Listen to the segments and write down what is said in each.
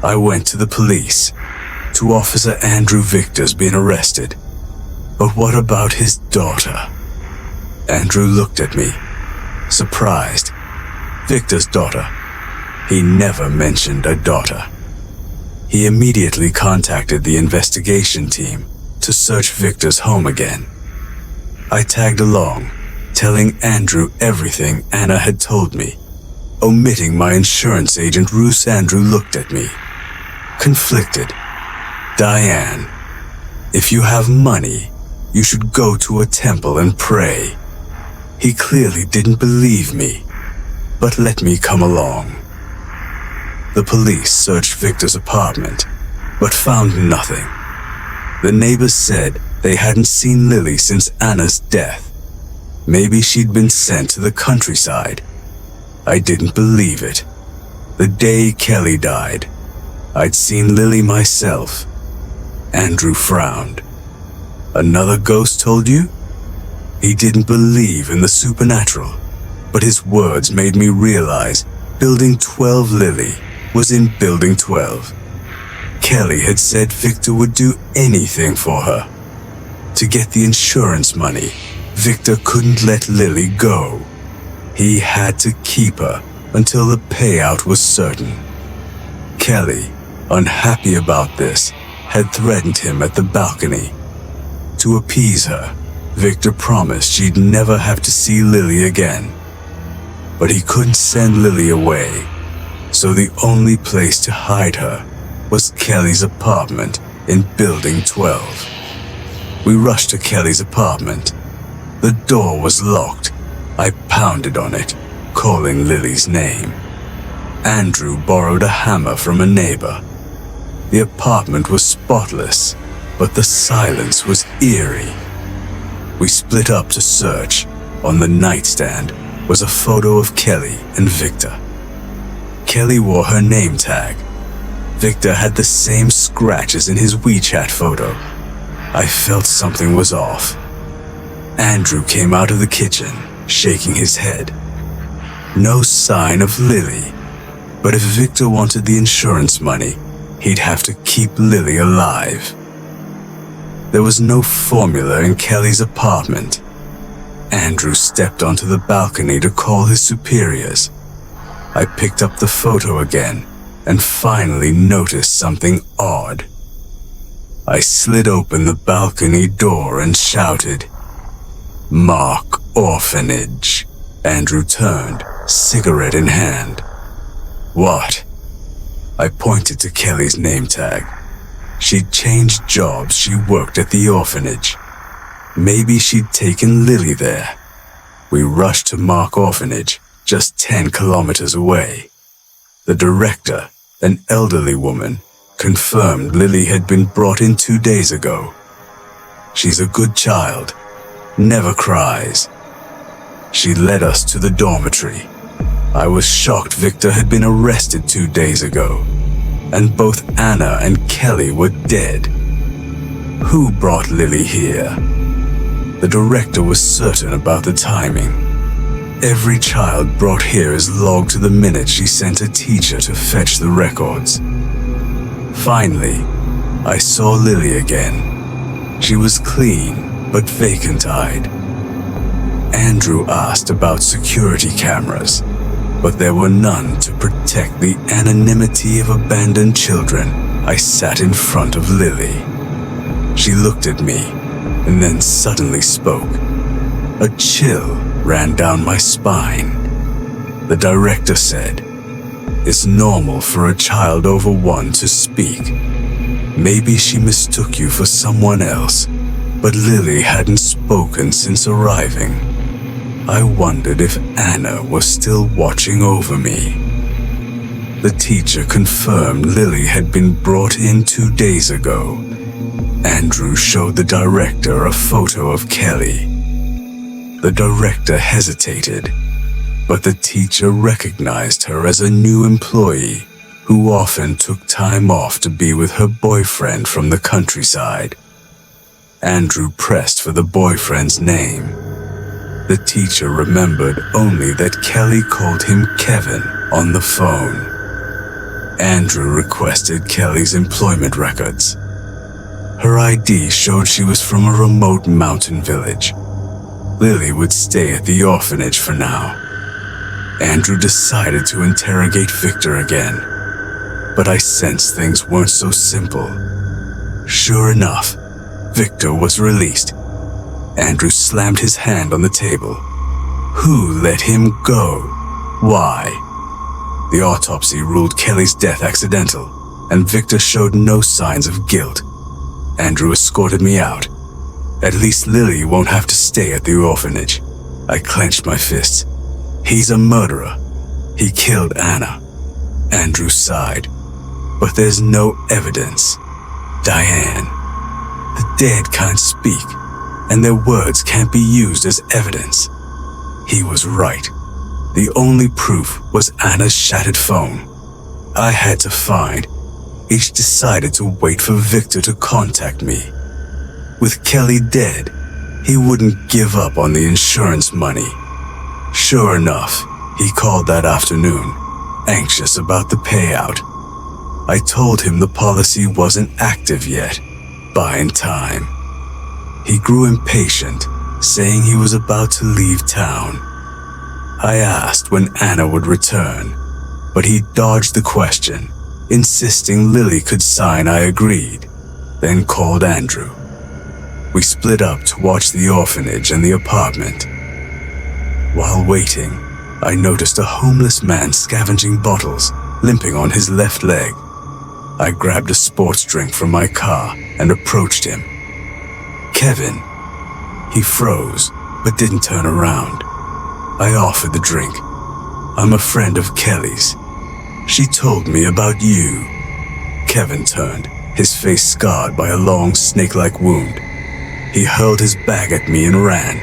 I went to the police. To Officer Andrew Victor's been arrested. But what about his daughter? Andrew looked at me, surprised. Victor's daughter. He never mentioned a daughter. He immediately contacted the investigation team to search Victor's home again. I tagged along, telling Andrew everything Anna had told me. Omitting my insurance agent, Bruce. Andrew looked at me, conflicted. Diane, if you have money, you should go to a temple and pray. He clearly didn't believe me, but let me come along. The police searched Victor's apartment, but found nothing. The neighbors said they hadn't seen Lily since Anna's death. Maybe she'd been sent to the countryside. I didn't believe it. The day Kelly died, I'd seen Lily myself. Andrew frowned. Another ghost told you? He didn't believe in the supernatural, but his words made me realize Building 12 Lily was in Building 12. Kelly had said Victor would do anything for her. To get the insurance money, Victor couldn't let Lily go. He had to keep her until the payout was certain. Kelly, unhappy about this, had threatened him at the balcony. To appease her, Victor promised she'd never have to see Lily again. But he couldn't send Lily away, so the only place to hide her was Kelly's apartment in Building 12. We rushed to Kelly's apartment. The door was locked. I pounded on it, calling Lily's name. Andrew borrowed a hammer from a neighbor. The apartment was spotless, but the silence was eerie. We split up to search. On the nightstand was a photo of Kelly and Victor. Kelly wore her name tag. Victor had the same scratches in his WeChat photo. I felt something was off. Andrew came out of the kitchen, shaking his head. No sign of Lily, but if Victor wanted the insurance money, he'd have to keep Lily alive. There was no formula in Kelly's apartment. Andrew stepped onto the balcony to call his superiors. I picked up the photo again and finally noticed something odd. I slid open the balcony door and shouted, "Mark Orphanage." Andrew turned, cigarette in hand. "What?" I pointed to Kelly's name tag. She'd changed jobs. She worked at the orphanage. Maybe she'd taken Lily there. We rushed to Mark Orphanage, just 10 kilometers away. The director, an elderly woman, confirmed Lily had been brought in 2 days ago. She's a good child, never cries. She led us to the dormitory. I was shocked Victor had been arrested 2 days ago, and both Anna and Kelly were dead. Who brought Lily here? The director was certain about the timing. Every child brought here is logged to the minute she sent a teacher to fetch the records. Finally, I saw Lily again. She was clean, but vacant-eyed. Andrew asked about security cameras, but there were none to protect the anonymity of abandoned children. I sat in front of Lily. She looked at me and then suddenly spoke. A chill ran down my spine. The director said, "It's normal for a child over 1 to speak. Maybe she mistook you for someone else, but Lily hadn't spoken since arriving." I wondered if Anna was still watching over me. The teacher confirmed Lily had been brought in 2 days ago. Andrew showed the director a photo of Kelly. The director hesitated, but the teacher recognized her as a new employee who often took time off to be with her boyfriend from the countryside. Andrew pressed for the boyfriend's name. The teacher remembered only that Kelly called him Kevin on the phone. Andrew requested Kelly's employment records. Her ID showed she was from a remote mountain village. Lily would stay at the orphanage for now. Andrew decided to interrogate Victor again, but I sensed things weren't so simple. Sure enough, Victor was released. Andrew slammed his hand on the table. Who let him go? Why? The autopsy ruled Kelly's death accidental, and Victor showed no signs of guilt. Andrew escorted me out. At least Lily won't have to stay at the orphanage. I clenched my fists. He's a murderer. He killed Anna. Andrew sighed. But there's no evidence. Diane. The dead can't speak, and their words can't be used as evidence. He was right. The only proof was Anna's shattered phone. I had to find. Each decided to wait for Victor to contact me. With Kelly dead, he wouldn't give up on the insurance money. Sure enough, he called that afternoon, anxious about the payout. I told him the policy wasn't active yet, buying time. He grew impatient, saying he was about to leave town. I asked when Anna would return, but he dodged the question, insisting Lily could sign I agreed, then called Andrew. We split up to watch the orphanage and the apartment. While waiting, I noticed a homeless man scavenging bottles, limping on his left leg. I grabbed a sports drink from my car and approached him. Kevin. He froze, but didn't turn around. I offered the drink. I'm a friend of Kelly's. She told me about you. Kevin turned, his face scarred by a long snake-like wound. He hurled his bag at me and ran.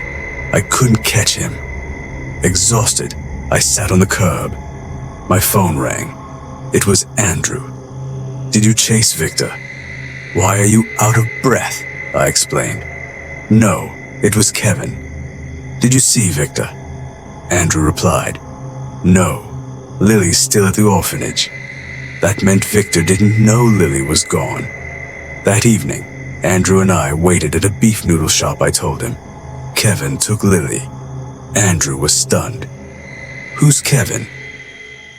I couldn't catch him. Exhausted, I sat on the curb. My phone rang. It was Andrew. Did you chase Victor? Why are you out of breath? I explained. No, it was Kevin. Did you see Victor? Andrew replied. No, Lily's still at the orphanage. That meant Victor didn't know Lily was gone. That evening, Andrew and I waited at a beef noodle shop, I told him. Kevin took Lily. Andrew was stunned. Who's Kevin?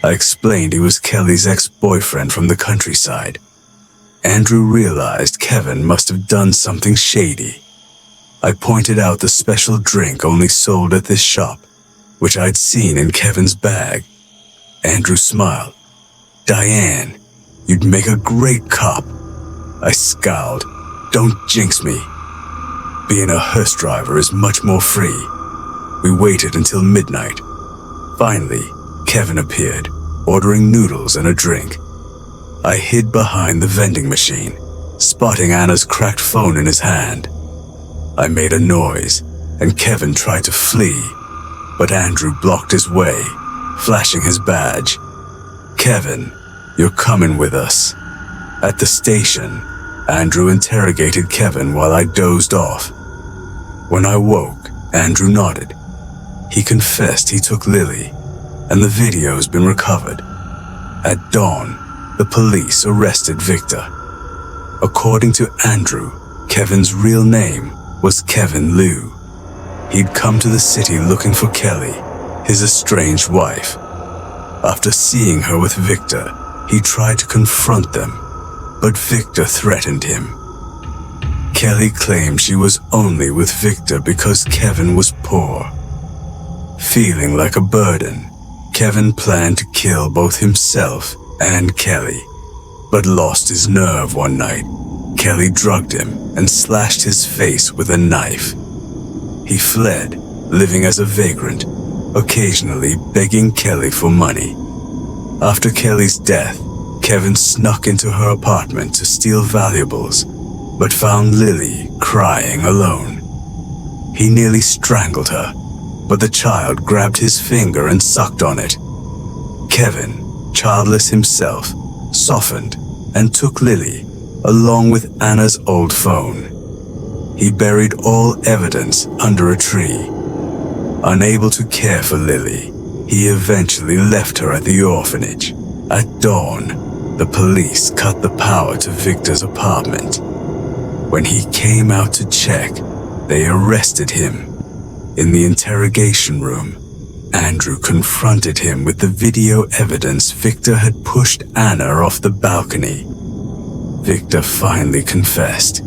I explained he was Kelly's ex-boyfriend from the countryside. Andrew realized Kevin must have done something shady. I pointed out the special drink only sold at this shop, which I'd seen in Kevin's bag. Andrew smiled. Diane, you'd make a great cop. I scowled. Don't jinx me. Being a hearse driver is much more free. We waited until midnight. Finally, Kevin appeared, ordering noodles and a drink. I hid behind the vending machine, spotting Anna's cracked phone in his hand. I made a noise, and Kevin tried to flee, but Andrew blocked his way, flashing his badge. Kevin, you're coming with us. At the station, Andrew interrogated Kevin while I dozed off. When I woke, Andrew nodded. He confessed he took Lily, and the video's been recovered. At dawn, the police arrested Victor. According to Andrew, Kevin's real name was Kevin Liu. He'd come to the city looking for Kelly, his estranged wife. After seeing her with Victor, he tried to confront them, but Victor threatened him. Kelly claimed she was only with Victor because Kevin was poor. Feeling like a burden, Kevin planned to kill both himself and Kelly, but lost his nerve one night. Kelly drugged him and slashed his face with a knife. He fled, living as a vagrant, occasionally begging Kelly for money. After Kelly's death, Kevin snuck into her apartment to steal valuables, but found Lily crying alone. He nearly strangled her, but the child grabbed his finger and sucked on it. Kevin, childless himself, softened and took Lily, along with Anna's old phone. He buried all evidence under a tree. Unable to care for Lily, he eventually left her at the orphanage. At dawn, The police cut the power to Victor's apartment. When he came out to check, they arrested him. In the interrogation room, Andrew confronted him with the video evidence Victor had pushed Anna off the balcony. Victor finally confessed.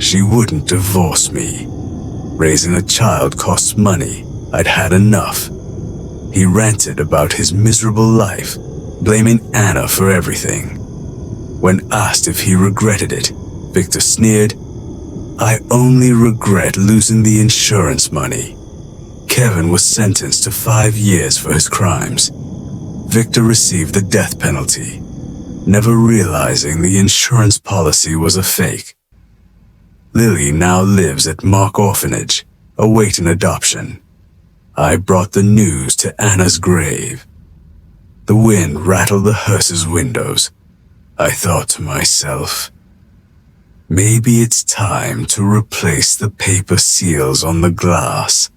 She wouldn't divorce me. Raising a child costs money. I'd had enough. He ranted about his miserable life, blaming Anna for everything. When asked if he regretted it, Victor sneered, "I only regret losing the insurance money." Kevin was sentenced to 5 years for his crimes. Victor received the death penalty, never realizing the insurance policy was a fake. Lily now lives at Mark Orphanage, awaiting adoption. I brought the news to Anna's grave. The wind rattled the hearse's windows. I thought to myself, maybe it's time to replace the paper seals on the glass.